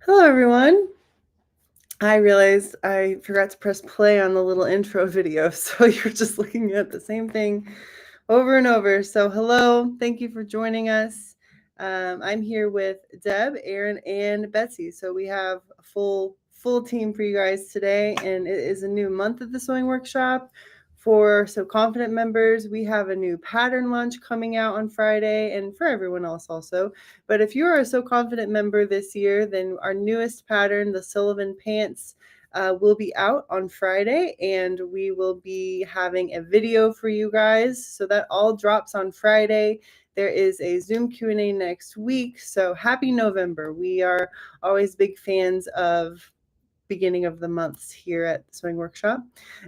Hello, everyone. I realized I forgot to press play on the little intro video, so you're just looking at the same thing over and over. So, hello, thank you for joining us. I'm here with Deb, Erin, and Betsy. So we have a full team for you guys today, and it is a new month of the sewing workshop. For So Confident members, we have a new pattern launch coming out on Friday, and for everyone else also. But if you are a So Confident member this year, then our newest pattern, the Sullivan Pants, will be out on Friday, and we will be having a video for you guys. So that all drops on Friday. There is a Zoom Q&A next week. So happy November. We are always big fans of beginning of the months here at the Sewing Workshop.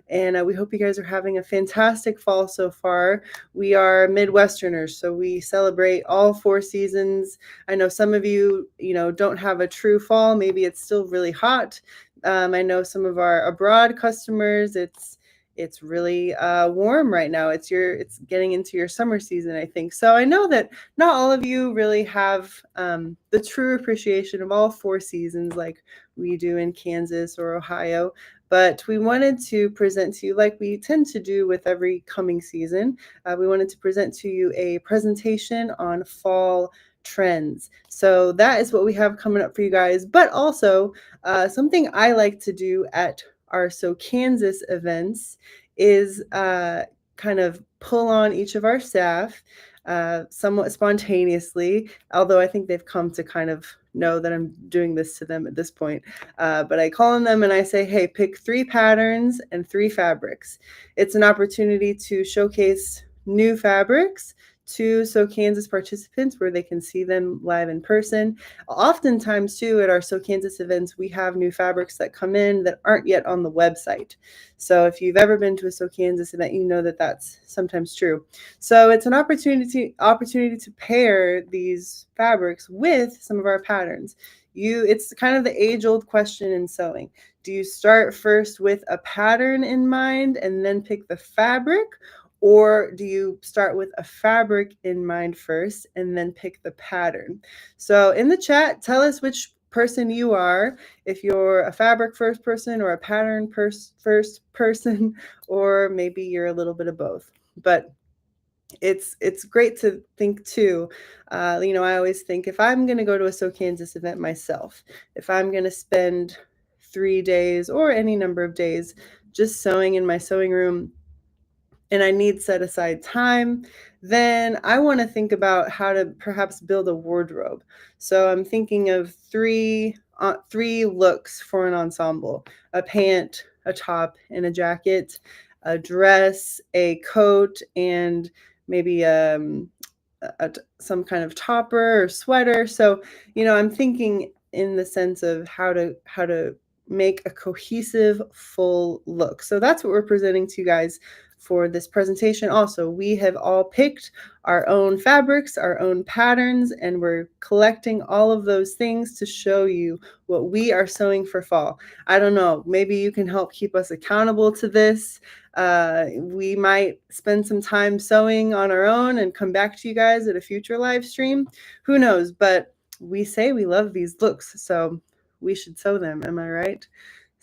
And we hope you guys are having a fantastic fall so far. We are Midwesterners, so we celebrate all 4 seasons. I know some of you, don't have a true fall. Maybe it's still really hot. I know some of our abroad customers, it's really warm right now. It's getting into your summer season, I think. So I know that not all of you really have the true appreciation of all 4 seasons like we do in Kansas or Ohio. But we wanted to present to you, like we tend to do with every coming season, we wanted to present to you a presentation on fall trends. So that is what we have coming up for you guys. But also, something I like to do at our So Kansas events is kind of pull on each of our staff somewhat spontaneously, although I think they've come to kind of know that I'm doing this to them at this point. But I call on them and I say, hey, pick 3 patterns and 3 fabrics. It's an opportunity to showcase new fabrics to So Kansas participants where they can see them live in person. Oftentimes, too, at our So Kansas events, we have new fabrics that come in that aren't yet on the website. So if you've ever been to a So Kansas event, you know that that's sometimes true. So it's an opportunity to pair these fabrics with some of our patterns. It's kind of the age-old question in sewing. Do you start first with a pattern in mind and then pick the fabric? Or do you start with a fabric in mind first and then pick the pattern? So in the chat, tell us which person you are, if you're a fabric first person or a pattern first person, or maybe you're a little bit of both. But it's great to think too. I always think if I'm going to go to a So Kansas event myself, if I'm going to spend 3 days or any number of days just sewing in my sewing room, and I need set aside time, then I want to think about how to perhaps build a wardrobe. So I'm thinking of three looks for an ensemble: a pant, a top, and a jacket, a dress, a coat, and maybe some kind of topper or sweater. So I'm thinking in the sense of how to make a cohesive full look. So that's what we're presenting to you guys for this presentation. Also, we have all picked our own fabrics, our own patterns, and we're collecting all of those things to show you what we are sewing for fall. I don't know, maybe you can help keep us accountable to this. We might spend some time sewing on our own and come back to you guys at a future live stream. Who knows? But we say we love these looks, so we should sew them. Am I right?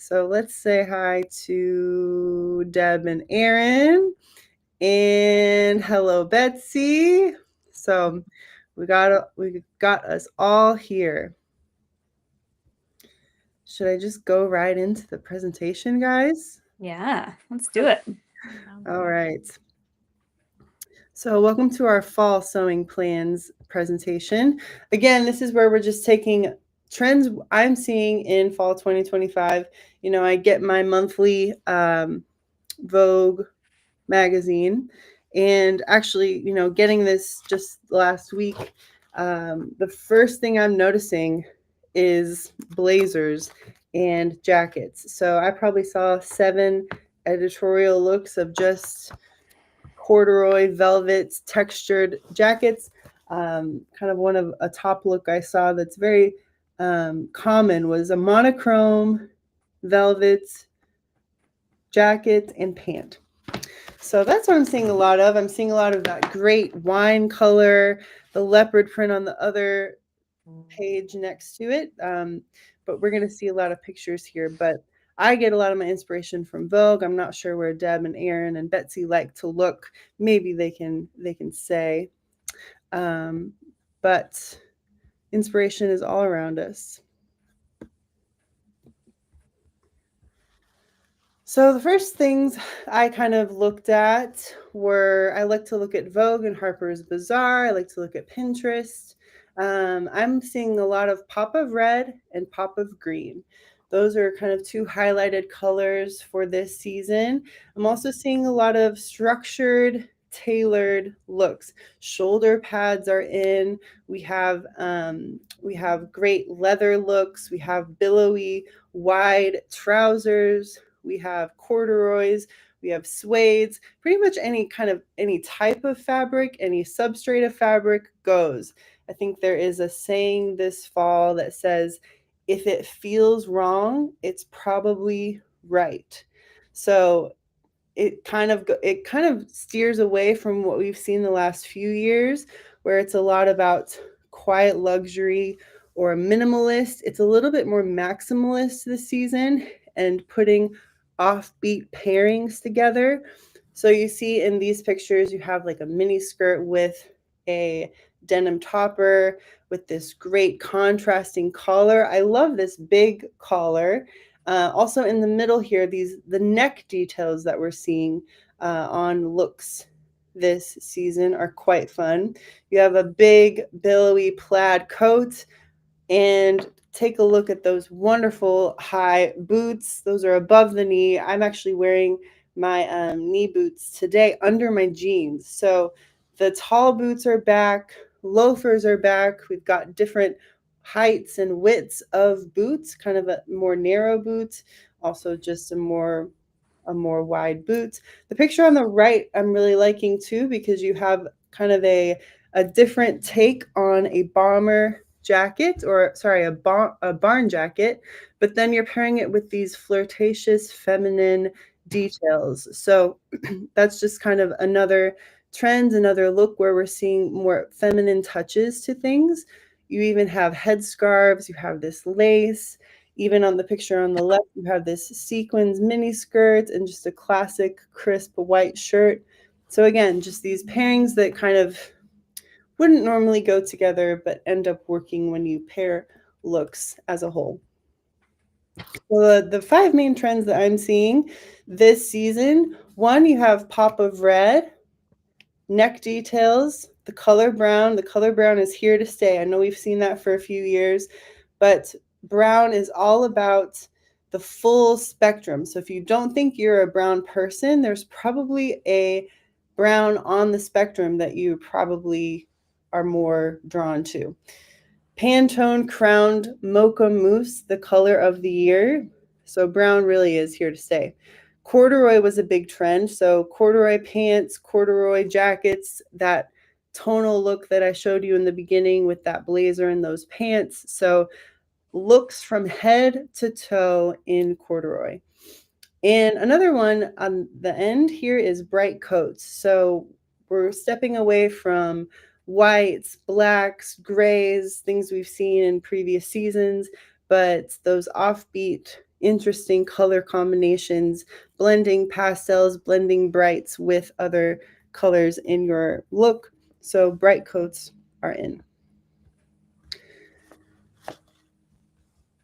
So let's say hi to Deb and Erin. And hello, Betsy. So we got us all here. Should I just go right into the presentation, guys? Yeah, let's do it. All right. So welcome to our fall sewing plans presentation. Again, this is where we're just taking trends I'm seeing in fall 2025. I get my monthly Vogue magazine, and actually, getting this just last week, the first thing I'm noticing is blazers and jackets. So I probably saw 7 editorial looks of just corduroy velvets textured jackets. Kind of one of a top look I saw that's very common was a monochrome velvet jacket and pant. So that's what I'm seeing a lot of. I'm seeing a lot of that great wine color, the leopard print on the other page next to it. But we're going to see a lot of pictures here. But I get a lot of my inspiration from Vogue. I'm not sure where Deb and Erin and Betsy like to look. Maybe they can say. Um, but inspiration is all around us. So the first things I kind of looked at were I like to look at Vogue and Harper's Bazaar. I like to look at Pinterest. I'm seeing a lot of pop of red and pop of green. Those are kind of two highlighted colors for this season. I'm also seeing a lot of structured, tailored looks. Shoulder pads are in. We have great leather looks. We have billowy, wide trousers. We have corduroys, we have suedes, pretty much any type of fabric, any substrate of fabric goes. I think there is a saying this fall that says, if it feels wrong, it's probably right. So it kind of steers away from what we've seen the last few years, where it's a lot about quiet luxury or minimalist. It's a little bit more maximalist this season and putting offbeat pairings together. So you see in these pictures, you have like a mini skirt with a denim topper with this great contrasting collar. I love this big collar. Also in the middle here, the neck details that we're seeing on looks this season are quite fun. You have a big billowy plaid coat, and take a look at those wonderful high boots. Those are above the knee. I'm actually wearing my knee boots today under my jeans. So the tall boots are back, loafers are back. We've got different heights and widths of boots, kind of a more narrow boot, also just a more wide boot. The picture on the right I'm really liking too, because you have kind of a different take on a bomber jacket, or sorry, a barn jacket, but then you're pairing it with these flirtatious feminine details. So that's just kind of another trend, another look where we're seeing more feminine touches to things. You even have headscarves, you have this lace. Even on the picture on the left, you have this sequins mini skirt and just a classic crisp white shirt. So again, just these pairings that kind of wouldn't normally go together, but end up working when you pair looks as a whole. So the five main trends that I'm seeing this season, one, you have pop of red, neck details, the color brown. The color brown is here to stay. I know we've seen that for a few years, but brown is all about the full spectrum. So if you don't think you're a brown person, there's probably a brown on the spectrum that you probably are more drawn to. Pantone crowned mocha mousse, the color of the year. So brown really is here to stay. Corduroy was a big trend. So corduroy pants, corduroy jackets, that tonal look that I showed you in the beginning with that blazer and those pants. So looks from head to toe in corduroy. And another one on the end here is bright coats. So we're stepping away from whites, blacks, grays, things we've seen in previous seasons, but those offbeat, interesting color combinations, blending pastels, blending brights with other colors in your look. So bright coats are in.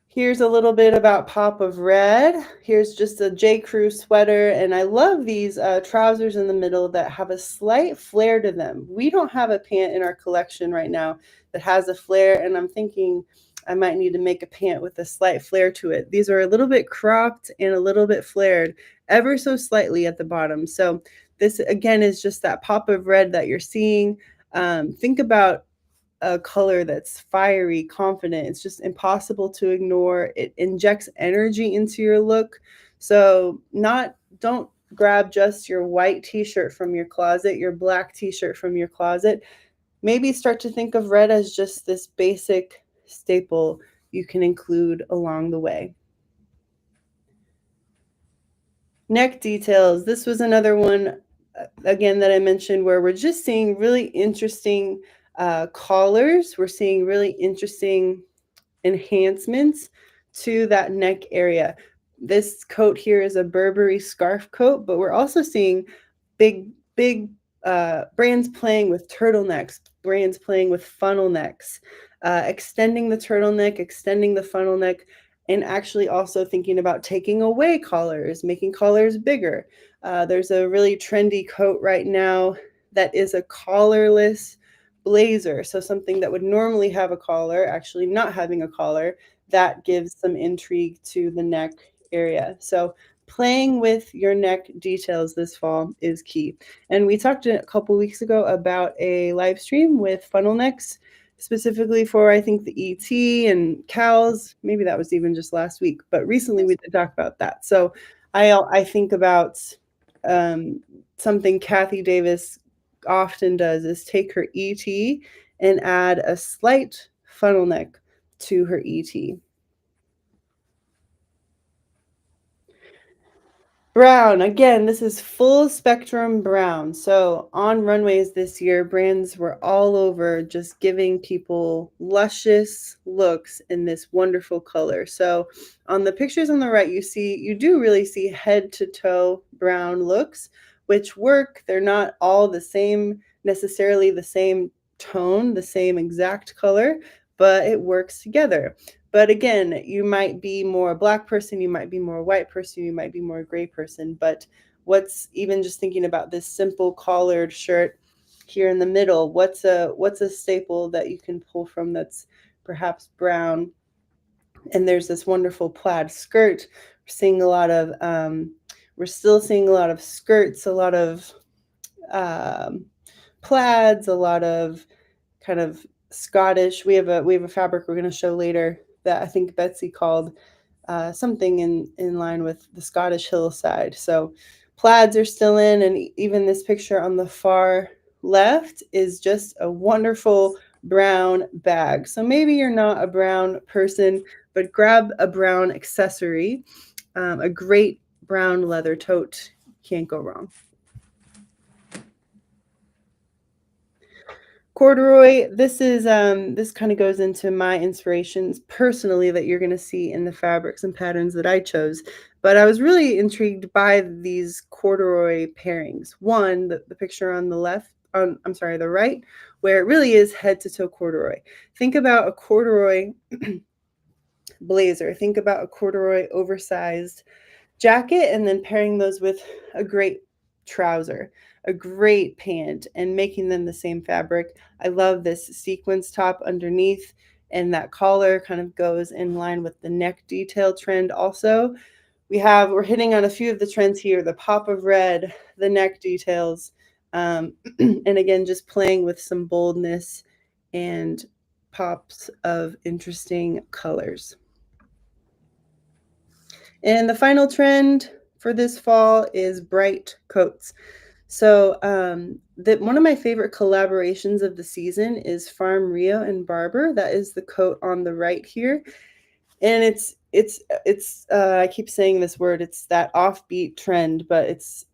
Here's a little bit about pop of red. Here's just a J. Crew sweater, and I love these trousers in the middle that have a slight flare to them. We don't have a pant in our collection right now that has a flare, and I'm thinking I might need to make a pant with a slight flare to it. These are a little bit cropped and a little bit flared, ever so slightly at the bottom. So this, again, is just that pop of red that you're seeing. Think about a color that's fiery, confident. It's just impossible to ignore. It injects energy into your look. So don't grab just your white t-shirt from your closet, your black t-shirt from your closet. Maybe start to think of red as just this basic staple you can include along the way. Neck details. This was another one, again, that I mentioned, where we're just seeing really interesting collars. We're seeing really interesting enhancements to that neck area. This coat here is a Burberry scarf coat, but we're also seeing big brands playing with turtlenecks, brands playing with funnel necks, extending the turtleneck, extending the funnel neck, and actually also thinking about taking away collars, making collars bigger. There's a really trendy coat right now that is a collarless blazer. So something that would normally have a collar, actually not having a collar, that gives some intrigue to the neck area. So playing with your neck details this fall is key. And we talked a couple weeks ago about a live stream with funnel necks, specifically for, I think, the ET and cows. Maybe that was even just last week, but recently we did talk about that. So I think about something Kathy Davis often does is take her ET and add a slight funnel neck to her ET. Brown, again, this is full spectrum brown. So on runways this year, brands were all over just giving people luscious looks in this wonderful color. So on the pictures on the right, you do really see head to toe brown looks, which work. They're not all the same, necessarily the same tone, the same exact color, but it works together. But again, you might be more a black person, you might be more a white person, you might be more a gray person. But what's even just thinking about this simple collared shirt here in the middle, what's a staple that you can pull from that's perhaps brown? And there's this wonderful plaid skirt. We're still seeing a lot of skirts, a lot of plaids, a lot of kind of Scottish. We have a fabric we're going to show later that I think Betsy called something in line with the Scottish hillside. So plaids are still in, and even this picture on the far left is just a wonderful brown bag. So maybe you're not a brown person, but grab a brown accessory. A great brown leather tote, can't go wrong. Corduroy, this kind of goes into my inspirations personally that you're going to see in the fabrics and patterns that I chose. But I was really intrigued by these corduroy pairings. One, the picture on the left, the right, where it really is head to toe corduroy. Think about a corduroy blazer. Think about a corduroy oversized jacket, and then pairing those with a great trouser, a great pant, and making them the same fabric. I love this sequence top underneath, and that collar kind of goes in line with the neck detail trend also. We're hitting on a few of the trends here, the pop of red, the neck details, and again, just playing with some boldness and pops of interesting colors. And the final trend for this fall is bright coats. So one of my favorite collaborations of the season is Farm Rio and Barber. That is the coat on the right here. And it's I keep saying this word, it's that offbeat trend, but it's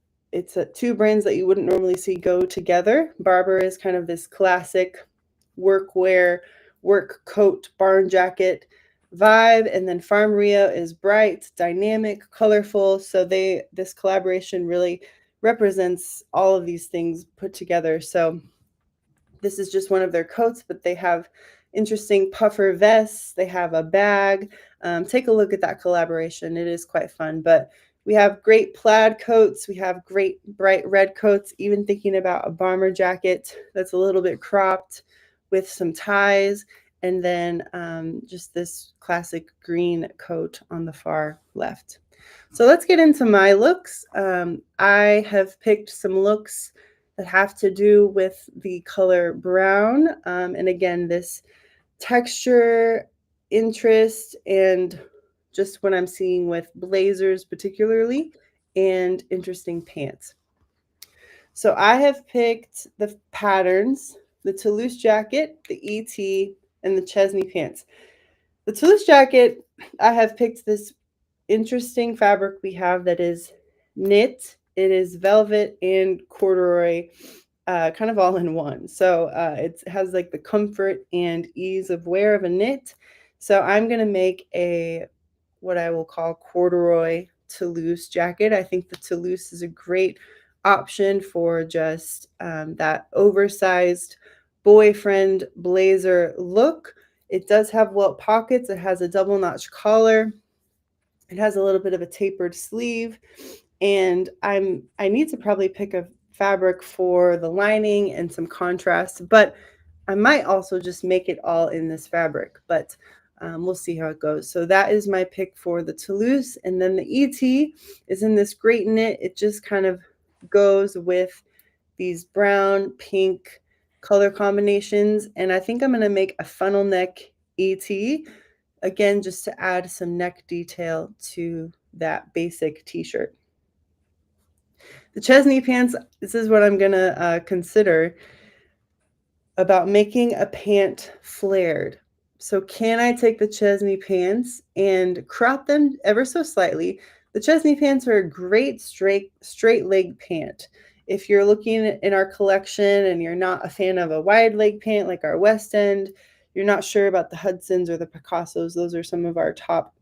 two brands that you wouldn't normally see go together. Barber is kind of this classic workwear, work coat, barn jacket vibe, and then Farm Rio is bright, dynamic, colorful. So this collaboration really represents all of these things put together. So this is just one of their coats, but they have interesting puffer vests. They have a bag. Take a look at that collaboration. It is quite fun. But we have great plaid coats. We have great bright red coats, even thinking about a bomber jacket that's a little bit cropped with some ties. And then just this classic green coat on the far left. So let's get into my looks. I have picked some looks that have to do with the color brown. And again, this texture, interest, and just what I'm seeing with blazers particularly, and interesting pants. So I have picked the patterns, the Toulouse jacket, the ET, and the Chesney pants. The Toulouse jacket, I have picked this interesting fabric we have that is knit. It is velvet and corduroy kind of all in one. So it has like the comfort and ease of wear of a knit. So I'm going to make a what I will call corduroy Toulouse jacket. I think the Toulouse is a great option for just that oversized boyfriend blazer look. It does have welt pockets. It has a double notch collar. It has a little bit of a tapered sleeve, and I need to probably pick a fabric for the lining and some contrast, but I might also just make it all in this fabric, but we'll see how it goes. So that is my pick for the Toulouse, and then the ET is in this great knit. It just kind of goes with these brown, pink color combinations, and I think I'm going to make a funnel neck ET again, just to add some neck detail to that basic t-shirt. The Chesney pants, this is what I'm gonna consider about making a pant flared. So can I take the Chesney pants and crop them ever so slightly? The Chesney pants are a great straight leg pant. If you're looking in our collection and you're not a fan of a wide leg pant like our West End, you're not sure about the Hudsons or the Picassos, those are some of our top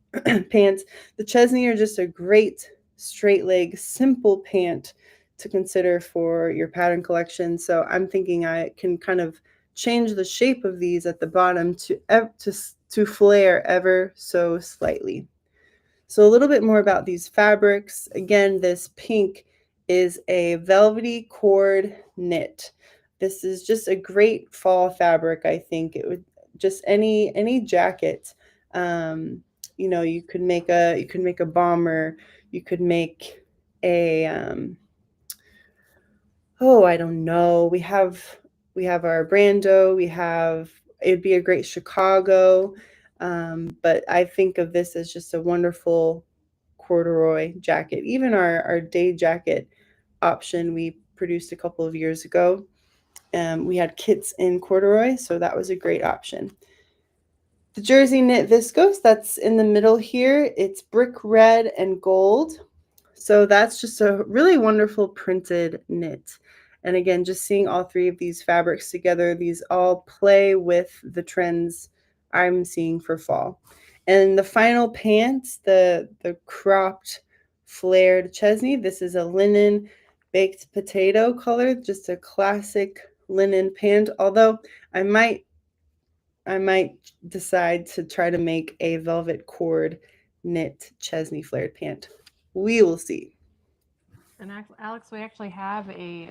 pants. The Chesney are just a great straight leg, simple pant to consider for your pattern collection. So I'm thinking I can kind of change the shape of these at the bottom to flare ever so slightly. So a little bit more about these fabrics. Again, this pink is a velvety cord knit. This is just a great fall fabric. I think it would just any jacket. You could make a bomber. You could make a I don't know. We have our Brando. It'd be a great Chicago. But I think of this as just a wonderful corduroy jacket. Even our day jacket option we produced a couple of years ago. We had kits in corduroy, so that was a great option. The jersey knit viscose, that's in the middle here. It's brick red and gold. So that's just a really wonderful printed knit. And again, just seeing all three of these fabrics together, these all play with the trends I'm seeing for fall. And the final pants, the cropped flared Chesney, this is a linen baked potato color, just a classic linen pant, although I might decide to try to make a velvet cord knit Chesney flared pant. We will see. And Alex, we actually have a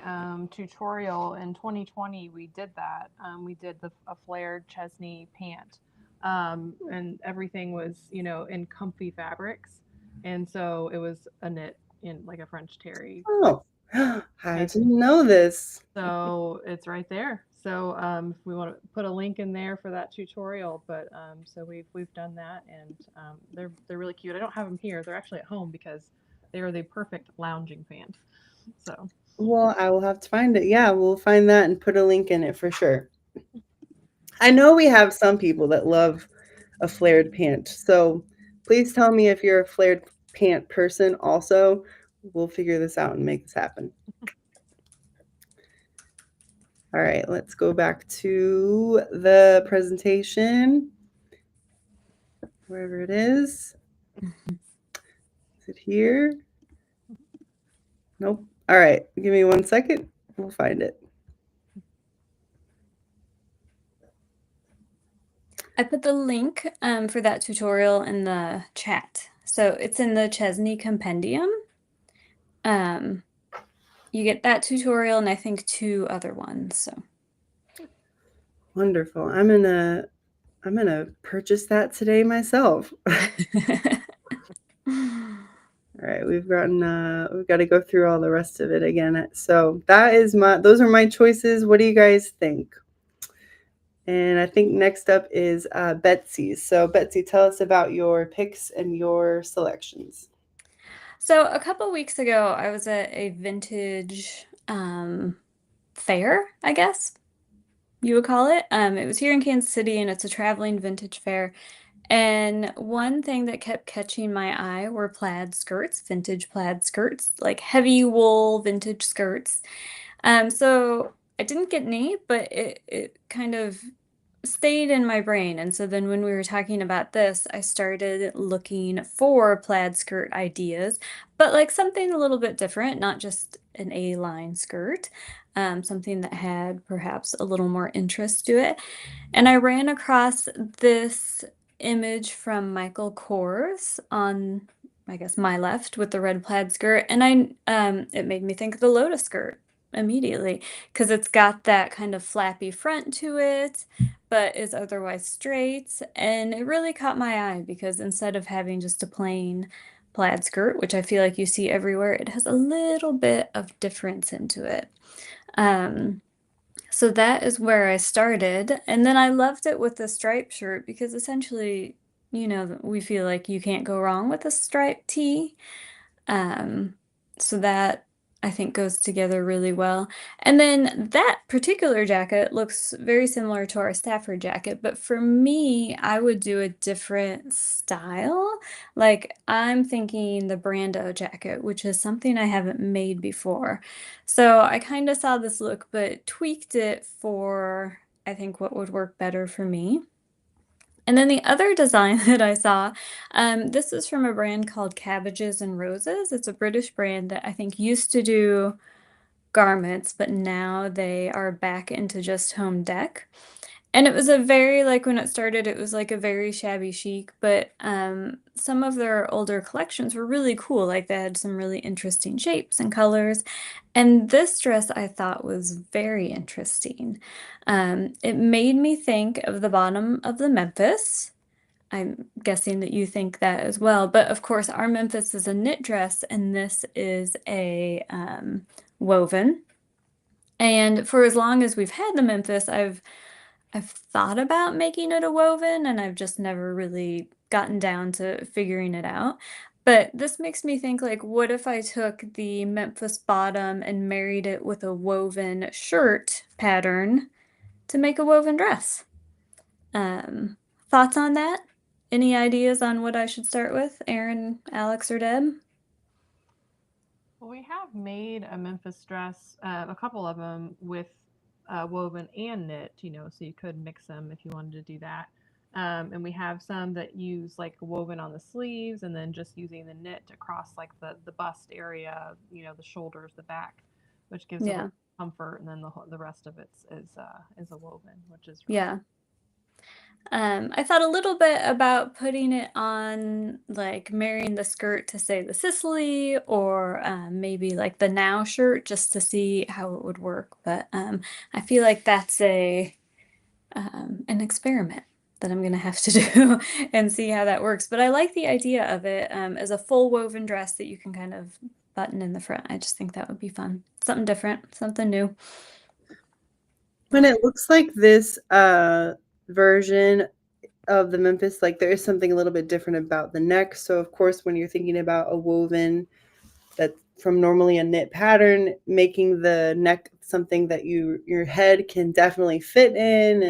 tutorial in 2020. We did that. We did a flared Chesney pant, and everything was, in comfy fabrics, and so it was a knit in like a French terry. Oh, I And didn't know this. so it's right there. So if we want to put a link in there for that tutorial, but so we've done that, and they're really cute. I don't have them here; they're actually at home because they are the perfect lounging pant. So Well, I will have to find it. Yeah, we'll find that and put a link in it for sure. I know we have some people that love a flared pant. So please tell me if you're a flared pant person also. We'll figure this out and make this happen. All right, let's go back to the presentation. Wherever it is. Is it here? Nope. All right, give me 1 second. We'll find it. I put the link for that tutorial in the chat. So it's in the Chesney Compendium. You get that tutorial and I think 2 other ones. So wonderful. I'm gonna purchase that today myself. All right, we've got to go through all the rest of it again. So those are my choices. What do you guys think? And I think next up is Betsy. So Betsy, tell us about your picks and your selections. So a couple weeks ago, I was at a vintage fair, I guess you would call it. It was here in Kansas City, and it's a traveling vintage fair. And one thing that kept catching my eye were plaid skirts, vintage plaid skirts, like heavy wool vintage skirts. So I didn't get any, but it kind of stayed in my brain. And so then when we were talking about this, I started looking for plaid skirt ideas, but like something a little bit different, not just an A-line skirt, something that had perhaps a little more interest to it. And I ran across this image from Michael Kors on, I guess, my left with the red plaid skirt, and it made me think of the lotus skirt immediately because it's got that kind of flappy front to it, but is otherwise straight, and it really caught my eye because instead of having just a plain plaid skirt, which I feel like you see everywhere, it has a little bit of difference into it. Um, so that is where I started. And then I loved it with the striped shirt because essentially, we feel like you can't go wrong with a striped tee. Um, so that I think goes together really well. And then that particular jacket looks very similar to our Stafford jacket, but for me, I would do a different style. Like I'm thinking the Brando jacket, which is something I haven't made before. So I kind of saw this look, but tweaked it for, I think, what would work better for me. And then the other design that I saw, this is from a brand called Cabbages and Roses. It's a British brand that I think used to do garments, but now they are back into just home dec. And it was a very, like when it started, it was like a very shabby chic, but some of their older collections were really cool. Like they had some really interesting shapes and colors. And this dress I thought was very interesting. It made me think of the bottom of the Memphis. I'm guessing that you think that as well. But of course, our Memphis is a knit dress, and this is a woven. And for as long as we've had the Memphis, I've thought about making it a woven, and I've just never really gotten down to figuring it out. But this makes me think like, what if I took the Memphis bottom and married it with a woven shirt pattern to make a woven dress? Um, Thoughts on that? Any ideas on what I should start with, Erin, Alex, or Deb? Well, we have made a Memphis dress, a couple of them with woven and knit, so you could mix them if you wanted to do that. And we have some that use like woven on the sleeves and then just using the knit across like the bust area, the shoulders, the back, which gives a Yeah, little comfort. And then the rest of it is a woven, which is really yeah. I thought a little bit about putting it on, like marrying the skirt to say the Sicily or maybe like the Now shirt just to see how it would work. But I feel like that's an experiment that I'm gonna have to do and see how that works. But I like the idea of it as a full woven dress that you can kind of button in the front. I just think that would be fun. Something different, something new. When it looks like this version of the Memphis, like there is something a little bit different about the neck. So of course, when you're thinking about a woven that from normally a knit pattern, making the neck something that your head can definitely fit in,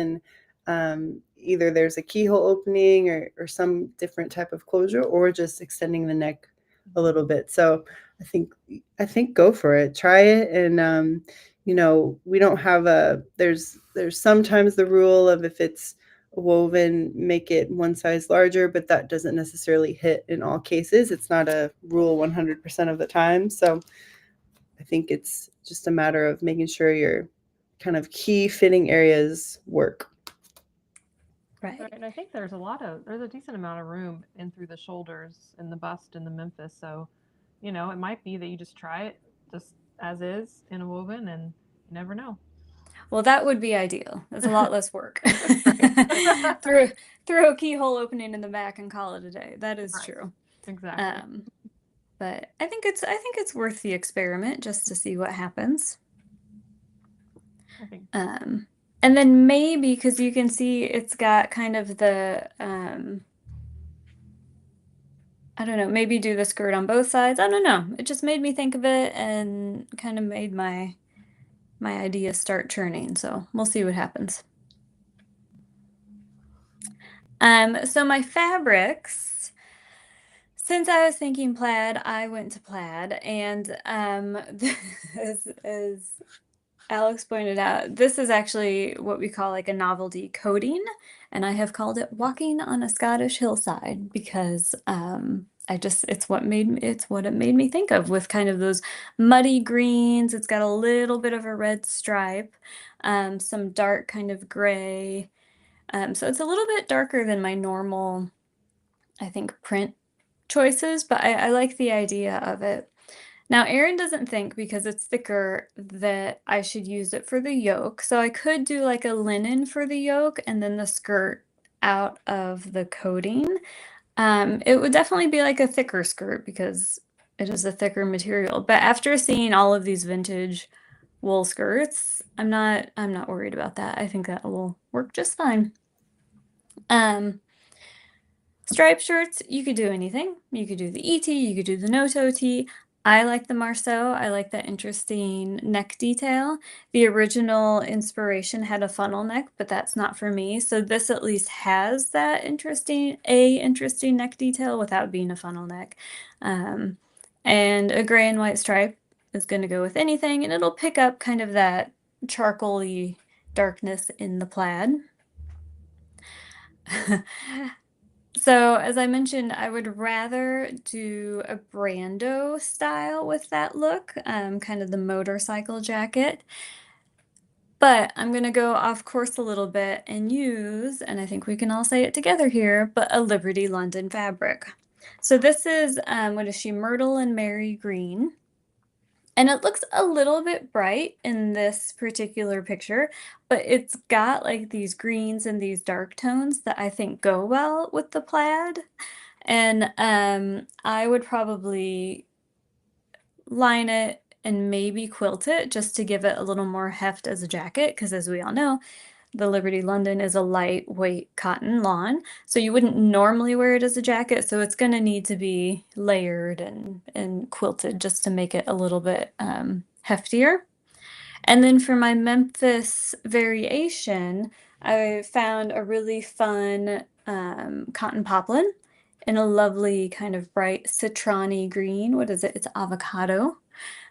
and either there's a keyhole opening or some different type of closure, or just extending the neck a little bit. So I think go for it, try it, and we don't have there's sometimes the rule of if it's woven, make it one size larger, but that doesn't necessarily hit in all cases. It's not a rule 100% of the time. So I think it's just a matter of making sure your kind of key fitting areas work. Right. Right, and I think there's a decent amount of room in through the shoulders and the bust in the Memphis. So, it might be that you just try it just as is in a woven, and you never know. Well, that would be ideal. That's a lot less work. Right. Through through a keyhole opening in the back and call it a day. That is Right. true. Exactly. Um, but I think it's worth the experiment just to see what happens. I think And then maybe because you can see it's got kind of I don't know, maybe do the skirt on both sides. I don't know. It just made me think of it and kind of made my ideas start churning. So we'll see what happens. So my fabrics, since I was thinking plaid, I went to plaid, and as Alex pointed out, this is actually what we call like a novelty coating, and I have called it walking on a Scottish hillside because it's what it made me think of with kind of those muddy greens. It's got a little bit of a red stripe, some dark kind of gray. So it's a little bit darker than my normal, I think, print choices, but I like the idea of it. Now, Erin doesn't think because it's thicker that I should use it for the yoke. So I could do like a linen for the yoke and then the skirt out of the coating. It would definitely be like a thicker skirt because it is a thicker material. But after seeing all of these vintage wool skirts, I'm not worried about that. I think that will work just fine. Striped shirts, you could do anything. You could do the ET, you could do the no-toe tee. I like the Marceau. I like that interesting neck detail. The original inspiration had a funnel neck, but that's not for me. So this at least has that interesting neck detail without being a funnel neck. And a gray and white stripe is going to go with anything, and it'll pick up kind of that charcoaly darkness in the plaid. So, as I mentioned, I would rather do a Brando style with that look, kind of the motorcycle jacket. But I'm going to go off course a little bit and use, and I think we can all say it together here, but a Liberty London fabric. So this is, what is she, Myrtle and Mary Green. And it looks a little bit bright in this particular picture, but it's got like these greens and these dark tones that I think go well with the plaid. And I would probably line it and maybe quilt it just to give it a little more heft as a jacket, because as we all know, the Liberty London is a lightweight cotton lawn, so you wouldn't normally wear it as a jacket, so it's going to need to be layered and quilted just to make it a little bit heftier. And then for my Memphis variation, I found a really fun cotton poplin in a lovely kind of bright citron-y green. What is it? It's avocado.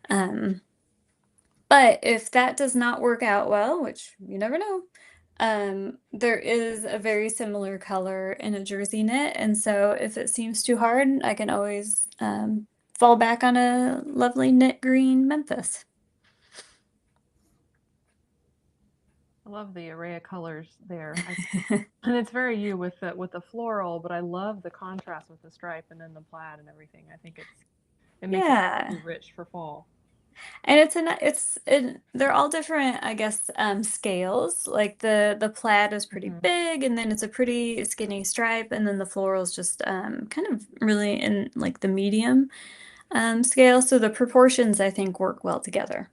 But if that does not work out well, which you never know, there is a very similar color in a jersey knit. And so if it seems too hard, I can always fall back on a lovely knit green Memphis. I love the array of colors there. And it's very you with the floral, but I love the contrast with the stripe and then the plaid and everything. I think it makes it Yeah. really rich for fall. And they're all different, I guess, scales. Like the plaid is pretty big, and then it's a pretty skinny stripe, and then the floral is just kind of really in like the medium scale. So the proportions I think work well together.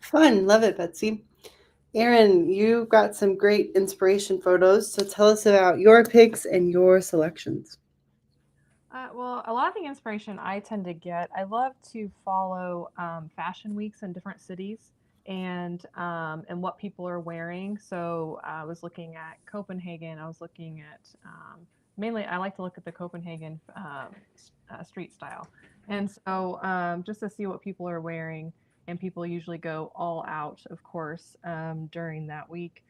Fun. Love it, Betsy. Erin, you got some great inspiration photos. So tell us about your picks and your selections. Well, a lot of the inspiration I tend to get, I love to follow fashion weeks in different cities and what people are wearing. So I was looking at Copenhagen. I was looking at mainly I like to look at the Copenhagen street style, and so just to see what people are wearing. And people usually go all out, of course, during that week.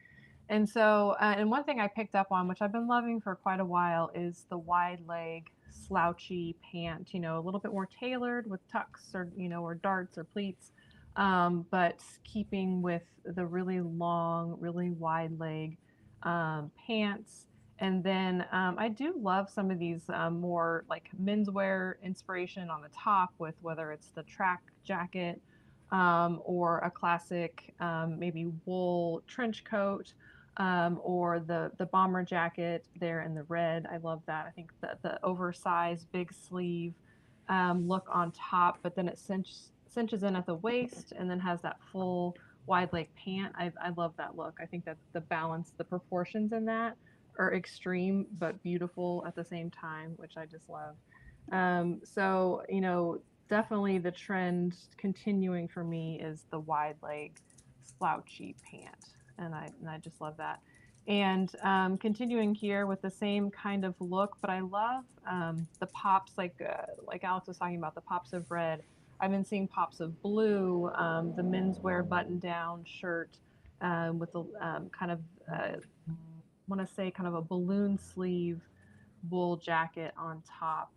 And so, and one thing I picked up on, which I've been loving for quite a while, is the wide leg slouchy pant, a little bit more tailored with tucks or darts or pleats, but keeping with the really long, really wide leg pants. And then I do love some of these more like menswear inspiration on the top with whether it's the track jacket or a classic maybe wool trench coat or the bomber jacket there in the red. I love that. I think the oversized big sleeve look on top, but then it cinches in at the waist and then has that full wide leg pant. I love that look. I think that the balance, the proportions in that are extreme but beautiful at the same time, which I just love. So, definitely the trend continuing for me is the wide leg slouchy pant. And I just love that. And continuing here with the same kind of look, but I love the pops like Alex was talking about the pops of red. I've been seeing pops of blue, the menswear button-down shirt with the kind of want to say kind of a balloon sleeve wool jacket on top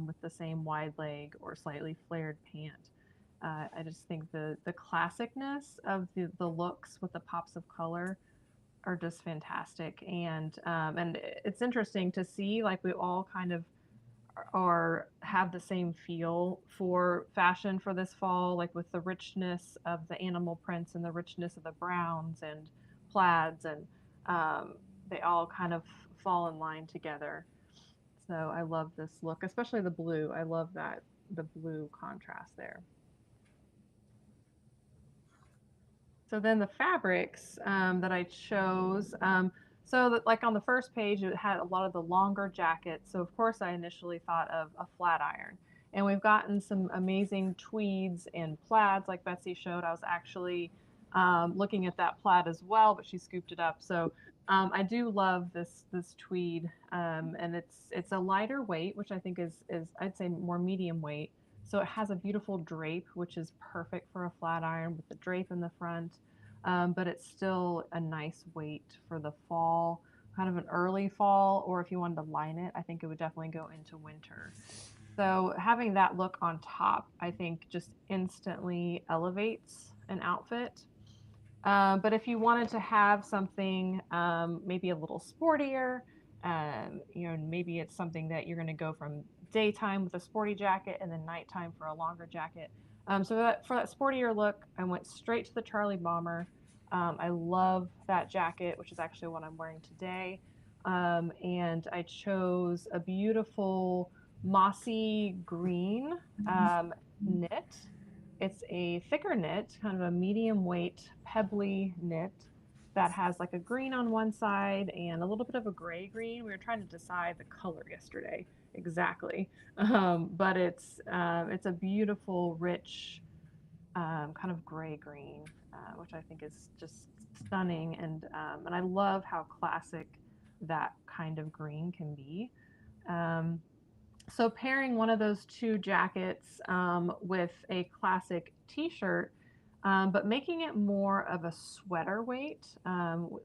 with the same wide leg or slightly flared pant. I just think the classicness of the looks with the pops of color are just fantastic, and it's interesting to see like we all kind of or have the same feel for fashion for this fall, like with the richness of the animal prints and the richness of the browns and plaids, and um, they all kind of fall in line together. So I love this look, especially the blue. I love that the blue contrast there. So then the fabrics that I chose, so that like on the first page, it had a lot of the longer jackets. So of course, I initially thought of a flat iron. And we've gotten some amazing tweeds and plaids, like Betsy showed. I was actually looking at that plaid as well, but she scooped it up. So I do love this tweed, and it's a lighter weight, which I think is I'd say more medium weight. So it has a beautiful drape, which is perfect for a flat iron with the drape in the front. But it's still a nice weight for the fall, kind of an early fall, or if you wanted to line it, I think it would definitely go into winter. So having that look on top, I think just instantly elevates an outfit. But if you wanted to have something maybe a little sportier, maybe it's something that you're going to go from daytime with a sporty jacket and then nighttime for a longer jacket. For that sportier look, I went straight to the Charlie Bomber. I love that jacket, which is actually what I'm wearing today. And I chose a beautiful mossy green knit. It's a thicker knit, kind of a medium weight, pebbly knit that has like a green on one side and a little bit of a gray green. We were trying to decide the color yesterday exactly, but it's a beautiful, rich kind of gray green, which I think is just stunning, and I love how classic that kind of green can be. Um, so pairing one of those two jackets with a classic t-shirt, but making it more of a sweater weight.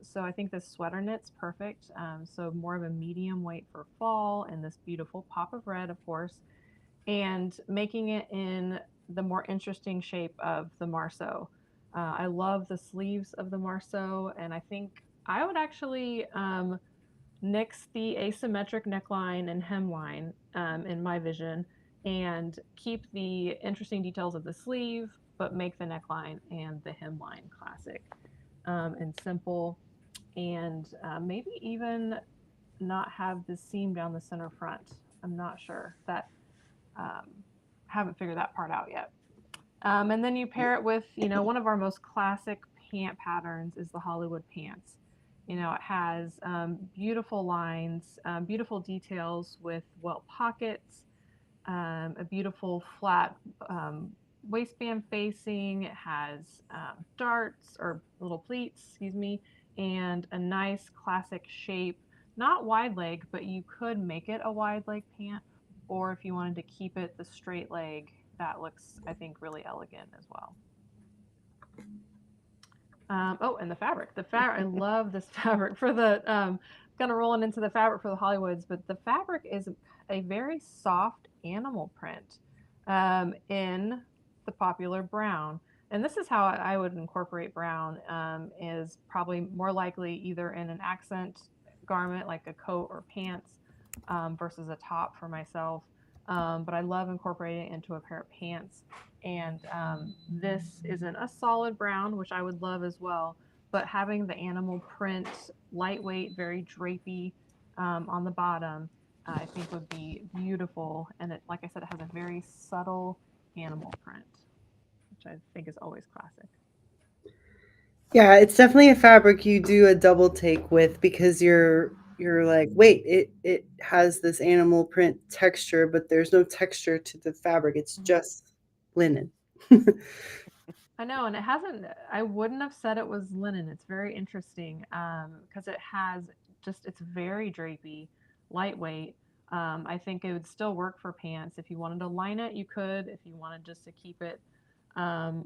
So I think this sweater knit's perfect. So more of a medium weight for fall, and this beautiful pop of red, of course, and making it in the more interesting shape of the Marceau. I love the sleeves of the Marceau, and I think I would actually nix the asymmetric neckline and hemline in my vision, and keep the interesting details of the sleeve, but make the neckline and the hemline classic and simple, and maybe even not have the seam down the center front. I'm not sure that um, haven't figured that part out yet. And then you pair it with, one of our most classic pant patterns is the Hollywood pants. It has beautiful lines, beautiful details with well pockets, a beautiful flat waistband facing. It has darts or little pleats, excuse me, and a nice classic shape. Not wide leg, but you could make it a wide leg pant, or if you wanted to keep it the straight leg, that looks, I think, really elegant as well. Oh, and the fabric. The fabric. I love this fabric for the. Kind of rolling into the fabric for the Hollywoods, but the fabric is a very soft animal print in the popular brown. And this is how I would incorporate brown. Is probably more likely either in an accent garment like a coat or pants versus a top for myself. But I love incorporating it into a pair of pants, and this isn't a solid brown, which I would love as well, but having the animal print, lightweight, very drapey on the bottom, I think would be beautiful. And it, like I said, it has a very subtle animal print, which I think is always classic. Yeah, it's definitely a fabric you do a double take with because you're like, wait, it has this animal print texture, but there's no texture to the fabric. It's just linen. I know, and it hasn't. I wouldn't have said it was linen. It's very interesting because it has just. It's very drapey, lightweight, I think it would still work for pants. If you wanted to line it, you could. If you wanted just to keep it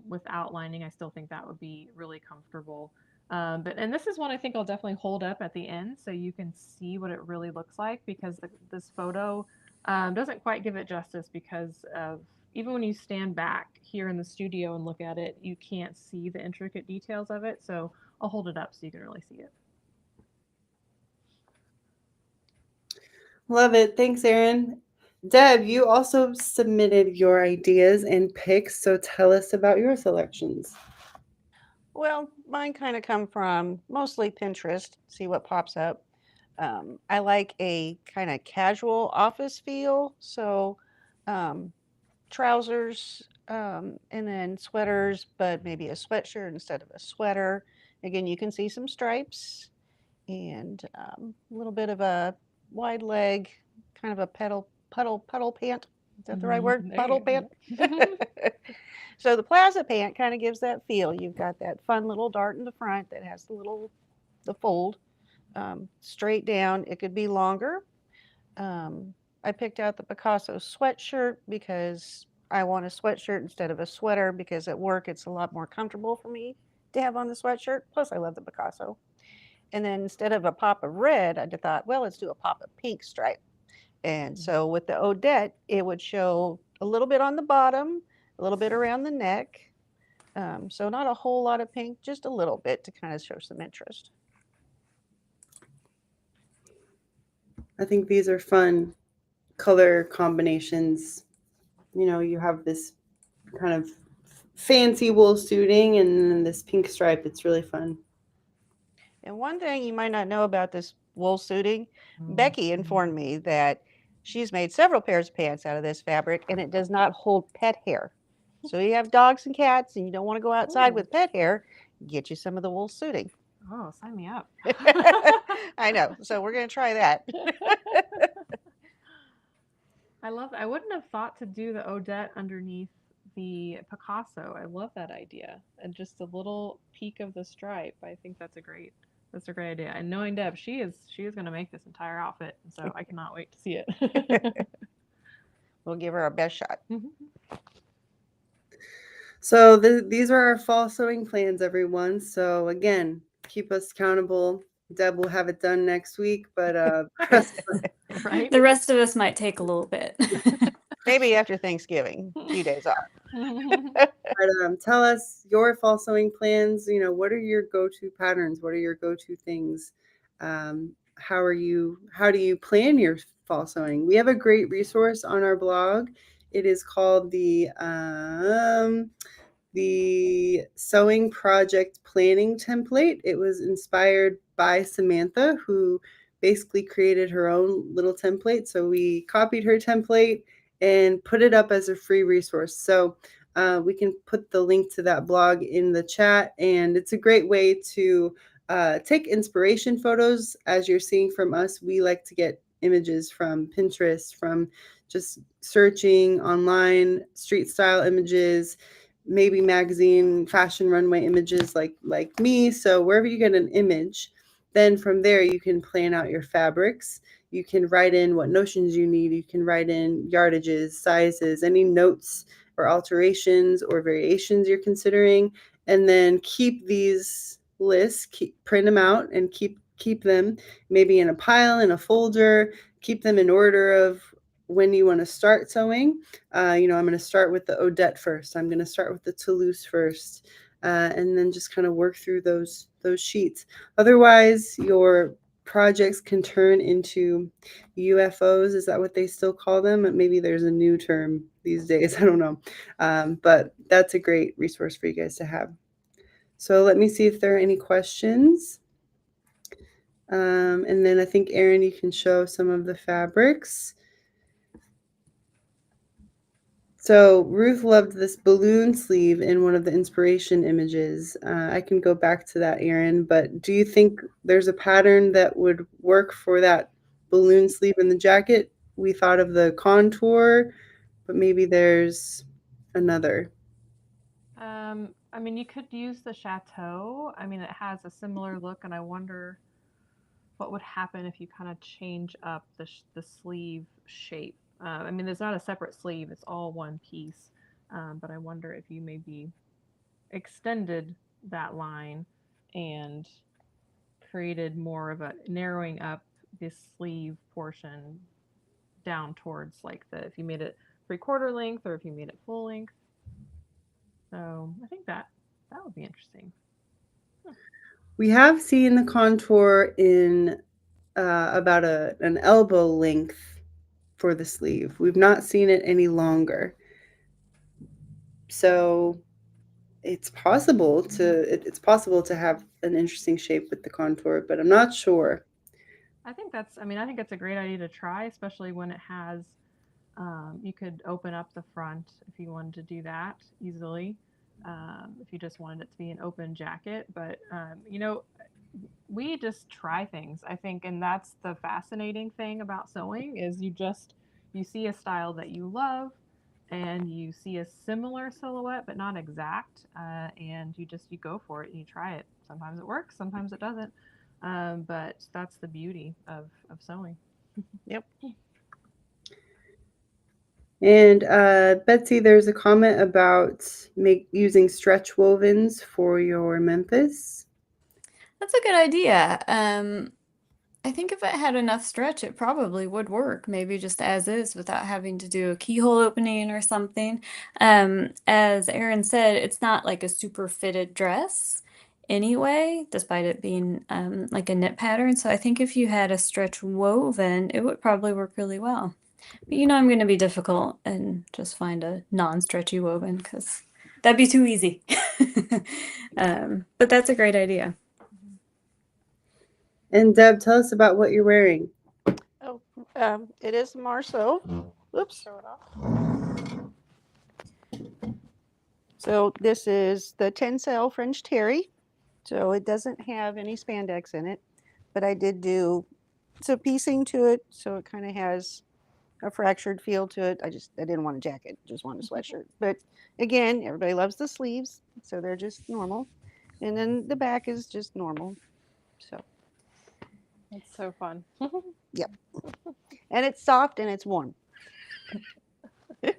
without lining, I still think that would be really comfortable. And this is one I think I'll definitely hold up at the end so you can see what it really looks like, because this photo doesn't quite give it justice, because of, even when you stand back here in the studio and look at it, you can't see the intricate details of it. So I'll hold it up so you can really see it. Love it. Thanks, Erin. Deb, you also submitted your ideas and picks, so tell us about your selections. Well, mine kind of come from mostly Pinterest, see what pops up. I like a kind of casual office feel, so um, trousers and then sweaters, but maybe a sweatshirt instead of a sweater. Again, you can see some stripes and a little bit of a wide leg, kind of a puddle pant. Is that the right word? There Puddle you pant. go. So the plaza pant kind of gives that feel. You've got that fun little dart in the front that has the fold straight down. It could be longer. I picked out the Picasso sweatshirt because I want a sweatshirt instead of a sweater, because at work it's a lot more comfortable for me to have on the sweatshirt. Plus, I love the Picasso. And then instead of a pop of red, I thought, well, let's do a pop of pink stripe. And so with the Odette, it would show a little bit on the bottom, a little bit around the neck. So not a whole lot of pink, just a little bit to kind of show some interest. I think these are fun color combinations. You know, you have this kind of fancy wool suiting and then this pink stripe. It's really fun. And one thing you might not know about this wool suiting, Becky informed me that she's made several pairs of pants out of this fabric, and it does not hold pet hair. So you have dogs and cats and you don't want to go outside with pet hair, get you some of the wool suiting. Oh, sign me up. I know. So we're going to try that. I love that. I wouldn't have thought to do the Odette underneath the Picasso. I love that idea. And just a little peak of the stripe. I think that's a great idea. And knowing Deb, she is going to make this entire outfit, and so I cannot wait to see it. We'll give her our best shot. So these are our fall sewing plans, everyone. So again, keep us accountable. Deb will have it done next week, but Right? The rest of us might take a little bit. Maybe after Thanksgiving, a few days off. but tell us your fall sewing plans. You know, what are your go-to patterns? What are your go-to things? How do you plan your fall sewing? We have a great resource on our blog. It is called the Sewing Project Planning Template. It was inspired by Samantha, who basically created her own little template. So we copied her template and put it up as a free resource. So we can put the link to that blog in the chat. And it's a great way to take inspiration photos. As you're seeing from us, we like to get images from Pinterest, from just searching online, street style images, maybe magazine fashion runway images like me. So wherever you get an image, then from there you can plan out your fabrics. You can write in what notions you need. You can write in yardages, sizes, any notes or alterations or variations you're considering, and then keep these lists, print them out and keep them maybe in a pile, in a folder, keep them in order of when you want to start sewing. I'm going to start with the Odette first. I'm going to start with the Toulouse first, and then just kind of work through those sheets. Otherwise, your projects can turn into UFOs. Is that what they still call them? Maybe there's a new term these days. I don't know. But that's a great resource for you guys to have. So let me see if there are any questions. And then I think, Erin, you can show some of the fabrics. So Ruth loved this balloon sleeve in one of the inspiration images. I can go back to that, Erin, but do you think there's a pattern that would work for that balloon sleeve in the jacket? We thought of the contour, but maybe there's another. I mean, you could use the chateau. I mean, it has a similar look, and I wonder what would happen if you kind of change up the sleeve shape. I mean, there's not a separate sleeve; it's all one piece. But I wonder if you maybe extended that line and created more of a narrowing up this sleeve portion down towards like the if you made it 3/4 length or if you made it full length. So I think that would be interesting. We have seen the contour in about an elbow length for the sleeve. We've not seen it any longer. So it's possible to have an interesting shape with the contour, but I'm not sure. I think it's a great idea to try, especially when it has you could open up the front if you wanted to do that easily. If you just wanted it to be an open jacket, but we just try things, I think, and that's the fascinating thing about sewing is you see a style that you love and you see a similar silhouette but not exact, and you go for it and you try it. Sometimes it works, sometimes it doesn't, but that's the beauty of sewing. Yep. And Betsy, there's a comment about using stretch wovens for your Memphis. That's a good idea. I think if it had enough stretch, it probably would work, maybe just as is without having to do a keyhole opening or something. As Erin said, it's not like a super fitted dress anyway, despite it being like a knit pattern. So I think if you had a stretch woven, it would probably work really well. But I'm going to be difficult and just find a non-stretchy woven because that'd be too easy. But that's a great idea. And Deb, tell us about what you're wearing. Oh, it is Marceau. Oops. Show it off. So this is the Tencel French Terry. So it doesn't have any spandex in it, but I did do some piecing to it, so it kind of has a fractured feel to it. I didn't want a jacket, just wanted a sweatshirt. But again, everybody loves the sleeves, so they're just normal. And then the back is just normal. So It's so fun. yep. And it's soft and it's warm.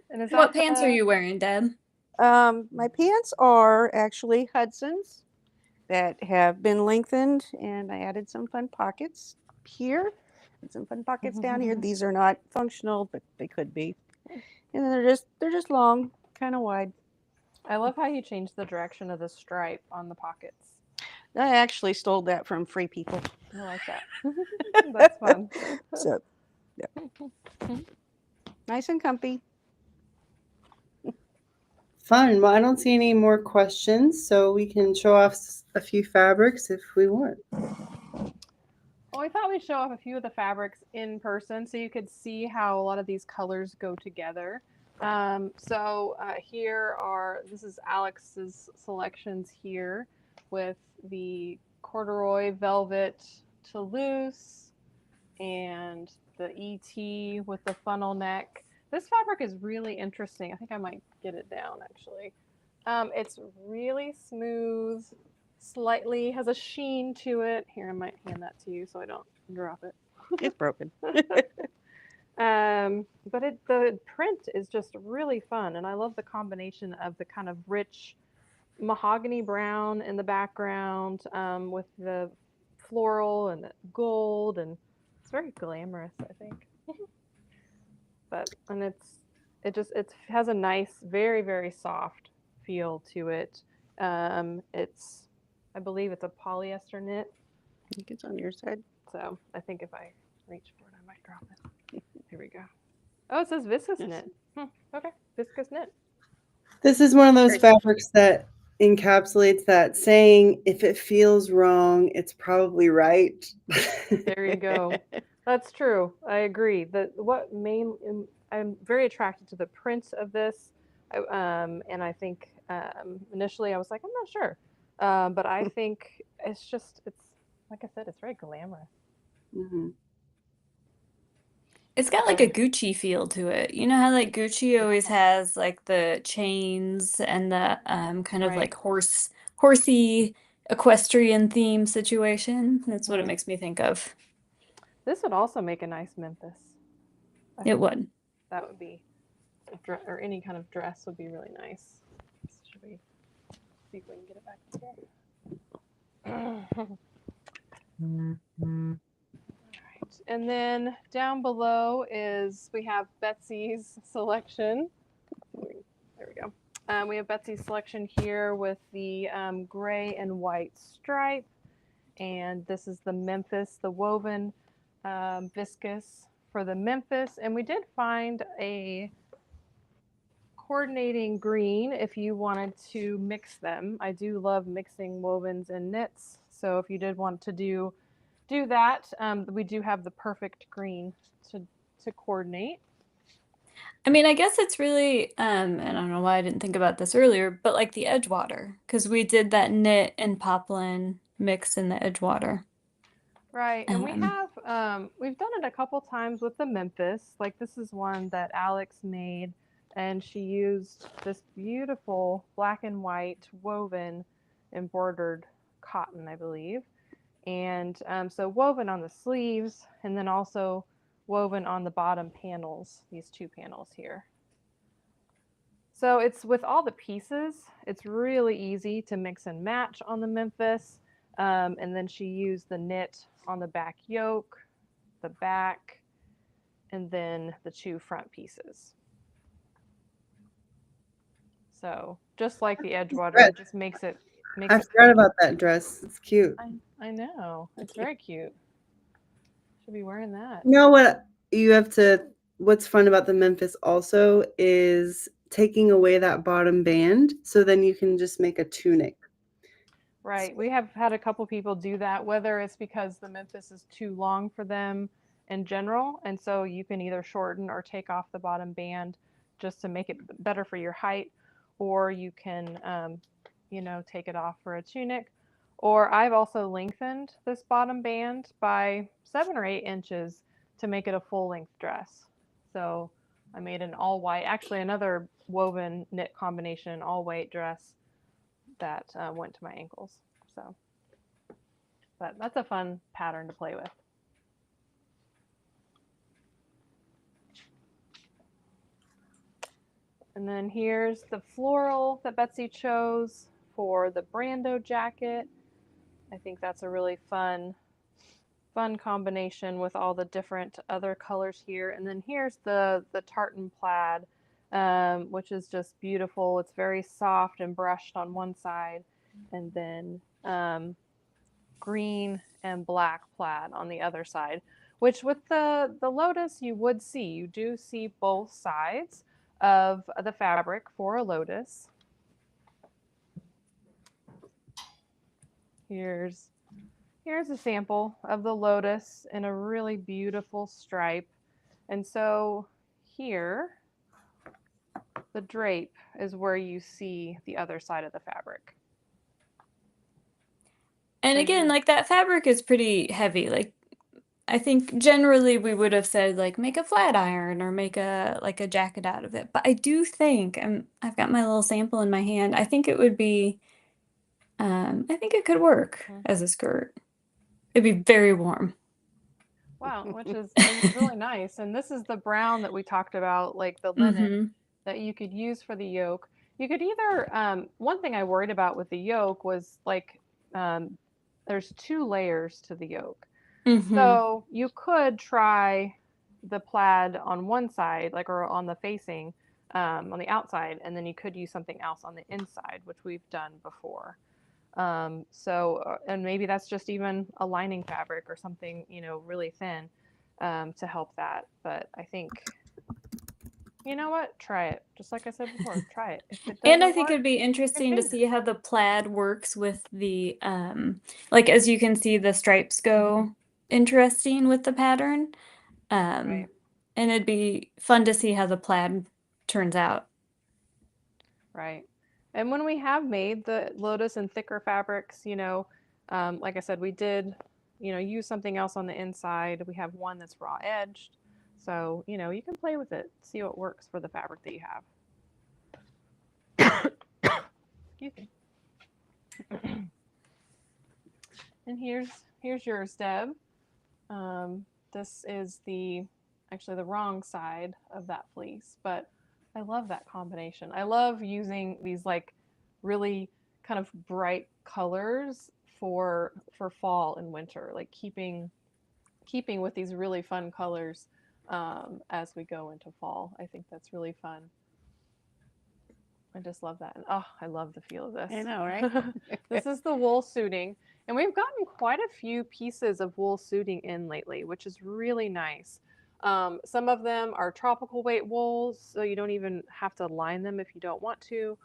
And What pants are you wearing, Deb? My pants are actually Hudson's that have been lengthened, and I added some fun pockets here and some fun pockets down here. These are not functional, but they could be. And then they're just long, kind of wide. I love how you changed the direction of the stripe on the pockets. I actually stole that from Free People. I like that. That's fun. So, yeah. Nice and comfy. Fun. Well, I don't see any more questions, so we can show off a few fabrics if we want. Well, we thought we'd show off a few of the fabrics in person so you could see how a lot of these colors go together. This is Alex's selections here with the corduroy velvet Toulouse and the ET with the funnel neck. This fabric is really interesting. I think I might get it down actually. It's really smooth, slightly has a sheen to it. Here, I might hand that to you so I don't drop it. It's broken. But the print is just really fun, and I love the combination of the kind of rich mahogany brown in the background with the floral and the gold, and it's very glamorous, I think. It has a nice, very, very soft feel to it. I believe it's a polyester knit. I think it's on your side. So I think if I reach for it, I might drop it. Here we go. Oh, it says viscose knit. Okay, viscose knit. This is one of those fabrics that encapsulates that saying, if it feels wrong, it's probably right. There you go. That's true. I agree. I'm very attracted to the print of this. And I think initially I was like, I'm not sure. But I think it's like I said, it's very glamorous. Mm-hmm. It's got like a Gucci feel to it. You know how like Gucci always has like the chains and the kind of like horsey equestrian theme situation. That's what it Mm. makes me think of. This would also make a nice Memphis. I It think would. that would be, or any kind of dress would be really nice. Should we see if we can get it back here? Alright. And then down below is we have Betsy's selection. There we go. We have Betsy's selection here with the gray and white stripe. And this is the Memphis, the woven viscose for the Memphis. And we did find a coordinating green if you wanted to mix them. I do love mixing wovens and knits. So if you did want to do that, we do have the perfect green to coordinate. I mean, I guess it's really, and I don't know why I didn't think about this earlier, but like the Edgewater, because we did that knit and poplin mix in the Edgewater. Right, and we Um, have we've done it a couple times with the Memphis. Like this is one that Alex made, and she used this beautiful black and white woven embroidered cotton, I believe, and so woven on the sleeves, and then also woven on the bottom panels. These two panels here. So it's with all the pieces, it's really easy to mix and match on the Memphis. And then she used the knit on the back yoke, the back, and then the two front pieces. So just like the Edgewater, it just makes it I forgot about that dress. It's cute. I know. It's very cute. Should be wearing that. You know what you have to, what's fun about the Memphis also is taking away that bottom band, so then you can just make a tunic. Right. We have had a couple people do that, whether it's because the Memphis is too long for them in general, and so you can either shorten or take off the bottom band just to make it better for your height, or you can, take it off for a tunic. Or I've also lengthened this bottom band by 7 or 8 inches to make it a full length dress. So I made an all white, actually another woven knit combination, all white dress that went to my ankles. So, but that's a fun pattern to play with. And then here's the floral that Betsy chose for the Brando jacket. I think that's a really fun combination with all the different other colors here. And then here's the tartan plaid, which is just beautiful. It's very soft and brushed on one side, and then green and black plaid on the other side, which with the lotus you would see. You do see both sides of the fabric for a lotus. Here's a sample of the lotus in a really beautiful stripe. And so here, the drape is where you see the other side of the fabric. and again, like that fabric is pretty heavy. Like I think generally we would have said like make a flat iron or make a like a jacket out of it. But I do think, I've got my little sample in my hand. I think it would be, I think it could work as a skirt. It'd be very warm. Wow, which is really nice. And this is the brown that we talked about, like the linen that you could use for the yoke. You could either, one thing I worried about with the yoke was like, there's 2 layers to the yoke. So you could try the plaid on one side, like, or on the facing, on the outside, and then you could use something else on the inside, which we've done before. And maybe that's just even a lining fabric or something, really thin, to help that. But I think, you know what? Try it. Just like I said before, try it. If it And I doesn't think work, it'd be interesting to see how the plaid works with the, like as you can see, the stripes go interesting with the pattern. right. And it'd be fun to see how the plaid turns out. Right. And when we have made the lotus in thicker fabrics, like I said, we did, use something else on the inside. We have one that's raw edged. So, you can play with it, see what works for the fabric that you have. Excuse me. And here's yours, Deb. This is actually the wrong side of that fleece, but I love that combination. I love using these like really kind of bright colors for fall and winter, like keeping with these really fun colors as we go into fall. I think that's really fun. I just love that. And oh, I love the feel of this. I know, right? This is the wool suiting. And we've gotten quite a few pieces of wool suiting in lately, which is really nice. Some of them are tropical weight wools, so you don't even have to line them if you don't want to.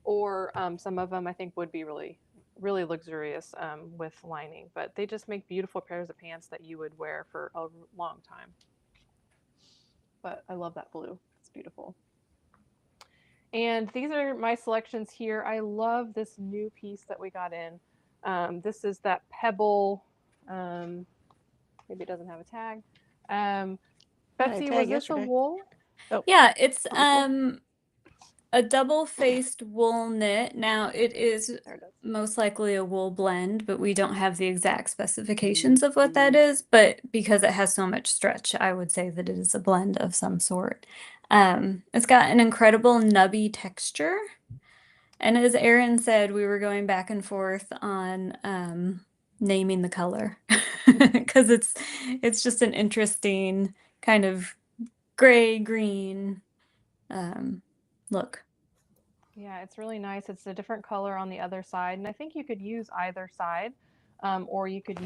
Or some of them I think would be really, really luxurious with lining. But they just make beautiful pairs of pants that you would wear for a long time. But I love that blue. It's beautiful. And these are my selections here. I love this new piece that we got in. This is that pebble. Maybe it doesn't have a tag. Betsy, was this a wool? Oh, Yeah, it's a double-faced wool knit. Now it is most likely a wool blend, but we don't have the exact specifications of what that is. But because it has so much stretch, I would say that it is a blend of some sort. It's got an incredible nubby texture. And as Erin said, we were going back and forth on naming the color because it's just an interesting kind of gray green look. Yeah, it's really nice. It's a different color on the other side, and I think you could use either side, or you could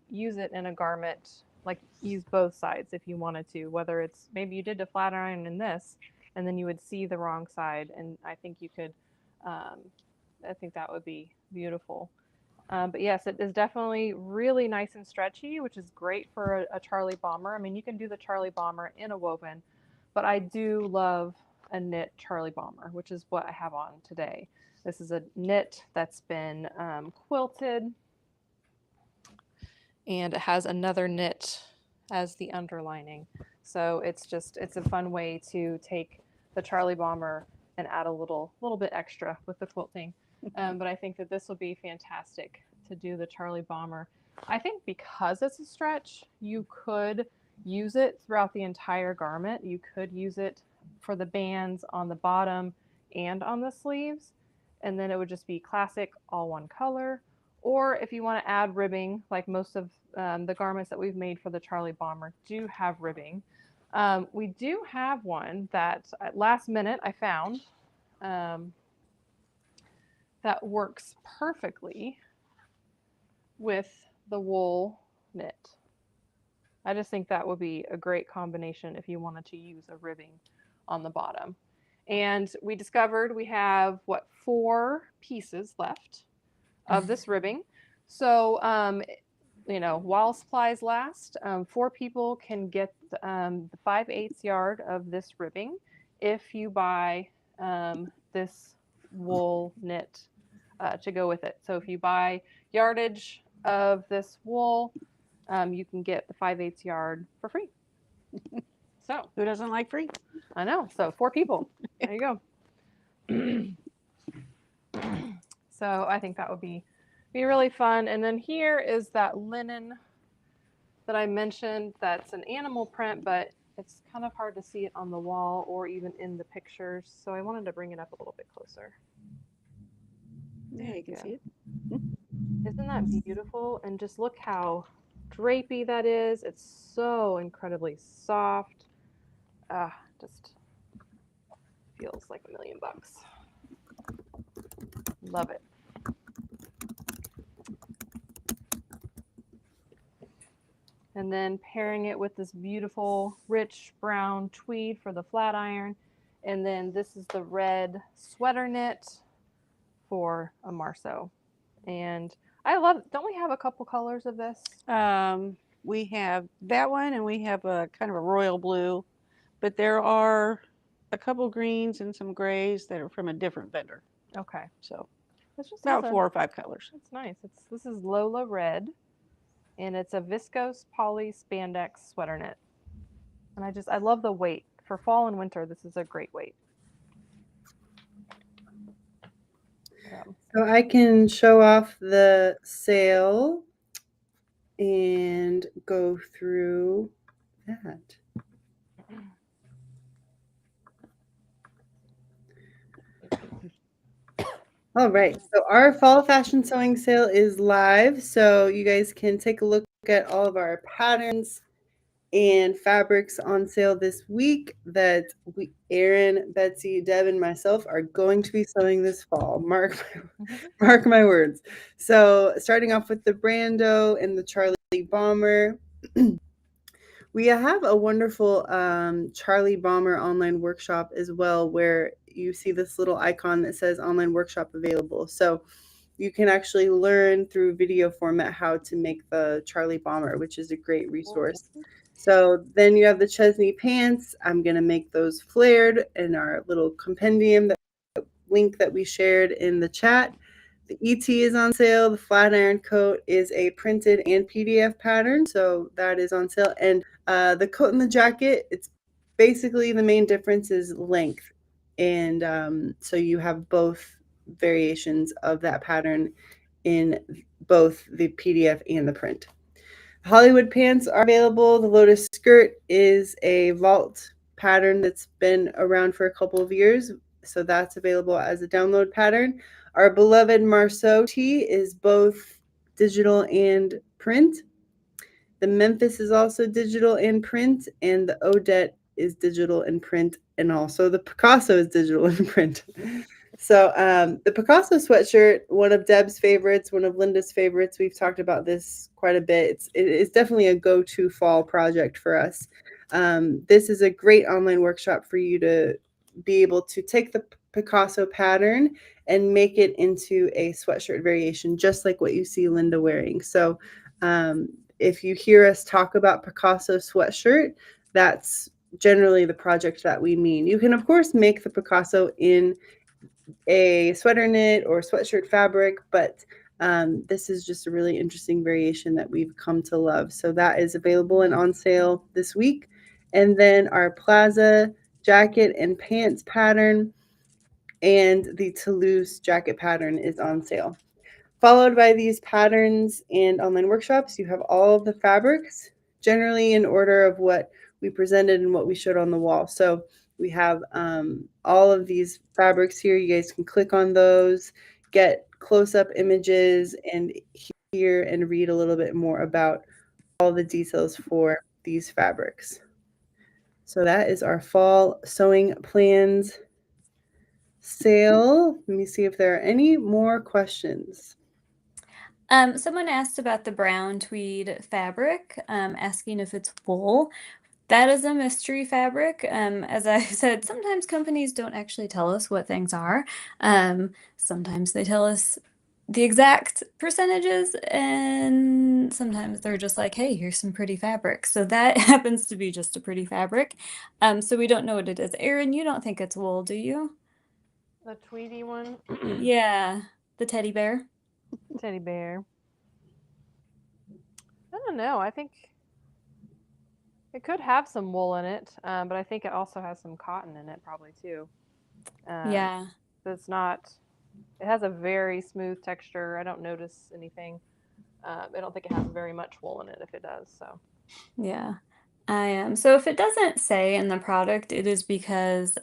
use it in a garment, like use both sides if you wanted to. Whether it's maybe you did a flat iron in this, and then you would see the wrong side, and I think you could. I think that would be beautiful. But yes, it is definitely really nice and stretchy, which is great for a Charlie Bomber. I mean, you can do the Charlie Bomber in a woven, but I do love a knit Charlie Bomber, which is what I have on today. This is a knit that's been quilted, and it has another knit as the underlining. So it's a fun way to take the Charlie Bomber and add a little bit extra with the quilting. But I think that this will be fantastic to do the Charlie Bomber. I think because it's a stretch, you could use it throughout the entire garment. You could use it for the bands on the bottom and on the sleeves, and then it would just be classic all one color. Or if you want to add ribbing, like most of the garments that we've made for the Charlie Bomber do have ribbing. We do have one that at last minute I found that works perfectly with the wool knit. I just think that would be a great combination if you wanted to use a ribbing on the bottom. And we discovered we have, 4 pieces left of this ribbing. So, while supplies last, 4 people can get the 5/8 yard of this ribbing if you buy this wool knit to go with it. So if you buy yardage of this wool, you can get the 5/8 yard for free. So who doesn't like free? I know. So 4 people. There you go. So I think that would be really fun. And then here is that linen that I mentioned. That's an animal print, but it's kind of hard to see it on the wall or even in the pictures. So I wanted to bring it up a little bit closer. Yeah, you can see it. Isn't that beautiful? And just look how drapey that is. It's so incredibly soft. Just feels like $1,000,000. Love it. And then pairing it with this beautiful rich brown tweed for the flat iron. And then this is the red sweater knit for a Marceau. And I love, don't we have a couple colors of this? We have that one, and we have a kind of a royal blue, but there are a couple greens and some grays that are from a different vendor. Okay. So it's just about 4 or 5 colors. It's nice. This is Lola Red, and it's a viscose poly spandex sweater knit. And I love the weight. For fall and winter, this is a great weight. So I can show off the sale and go through that. All right, so our fall fashion sewing sale is live, so you guys can take a look at all of our patterns and fabrics on sale this week that Erin, Betsy, Deb, and myself are going to be sewing this fall. Mark my words. So starting off with the Brando and the Charlie Bomber. We have a wonderful Charlie Bomber online workshop as well, where you see this little icon that says online workshop available. So you can actually learn through video format how to make the Charlie Bomber, which is a great resource. So then you have the Chesney pants. I'm going to make those flared in our little compendium link that we shared in the chat. The ET is on sale. The flat iron coat is a printed and PDF pattern, so that is on sale. And the coat and the jacket, it's basically the main difference is length. And so you have both variations of that pattern in both the PDF and the print. Hollywood pants are available. The Lotus skirt is a vault pattern that's been around for a couple of years, so that's available as a download pattern. Our beloved Marceau tee is both digital and print. The Memphis is also digital and print, and the Odette is digital and print, and also the Picasso is digital and print. So the Picasso sweatshirt, one of Deb's favorites, one of Linda's favorites. We've talked about this quite a bit. It's definitely a go-to fall project for us. This is a great online workshop for you to be able to take the Picasso pattern and make it into a sweatshirt variation, just like what you see Linda wearing. So if you hear us talk about Picasso sweatshirt, that's generally the project that we mean. You can, of course, make the Picasso in a sweater knit or sweatshirt fabric, but this is just a really interesting variation that we've come to love. So that is available and on sale this week. And then our Plaza jacket and pants pattern and the Toulouse jacket pattern is on sale. Followed by these patterns and online workshops, you have all of the fabrics, generally in order of what we presented and what we showed on the wall. So we have all of these fabrics here. You guys can click on those, get close-up images, and hear and read a little bit more about all the details for these fabrics. So that is our fall sewing plans sale. Let me see if there are any more questions. Someone asked about the brown tweed fabric, asking if it's wool. That is a mystery fabric. As I said, sometimes companies don't actually tell us what things are. Sometimes they tell us the exact percentages, and sometimes they're just like, hey, here's some pretty fabric. So that happens to be just a pretty fabric. So we don't know what it is. Erin, you don't think it's wool, do you? The Tweety one. Yeah, the teddy bear. Teddy bear. I don't know. I think it could have some wool in it, but I think it also has some cotton in it probably too. Yeah. It's not. It has a very smooth texture. I don't notice anything. I don't think it has very much wool in it if it does. So. Yeah. So if it doesn't say in the product, it is because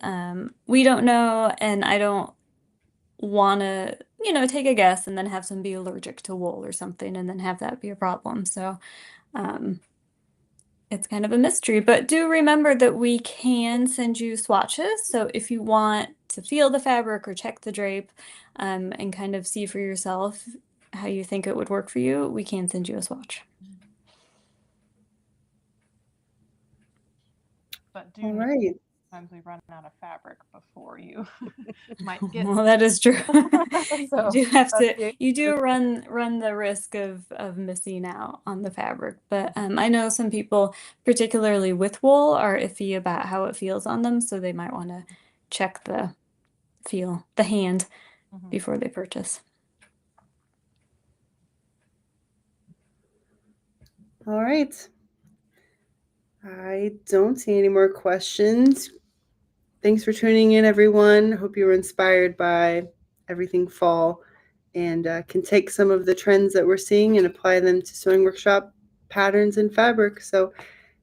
we don't know, and I don't want to, take a guess and then have some be allergic to wool or something and then have that be a problem. So it's kind of a mystery, but do remember that we can send you swatches. So if you want to feel the fabric or check the drape and kind of see for yourself how you think it would work for you, we can send you a swatch. But All right. Sometimes we run out of fabric before you might get. Well, that is true. So, you do run the risk of missing out on the fabric. But I know some people, particularly with wool, are iffy about how it feels on them, so they might want to check the hand before they purchase. All right. I don't see any more questions. Thanks for tuning in, everyone. Hope you were inspired by everything fall and can take some of the trends that we're seeing and apply them to Sewing Workshop patterns and fabric. So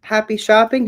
happy shopping.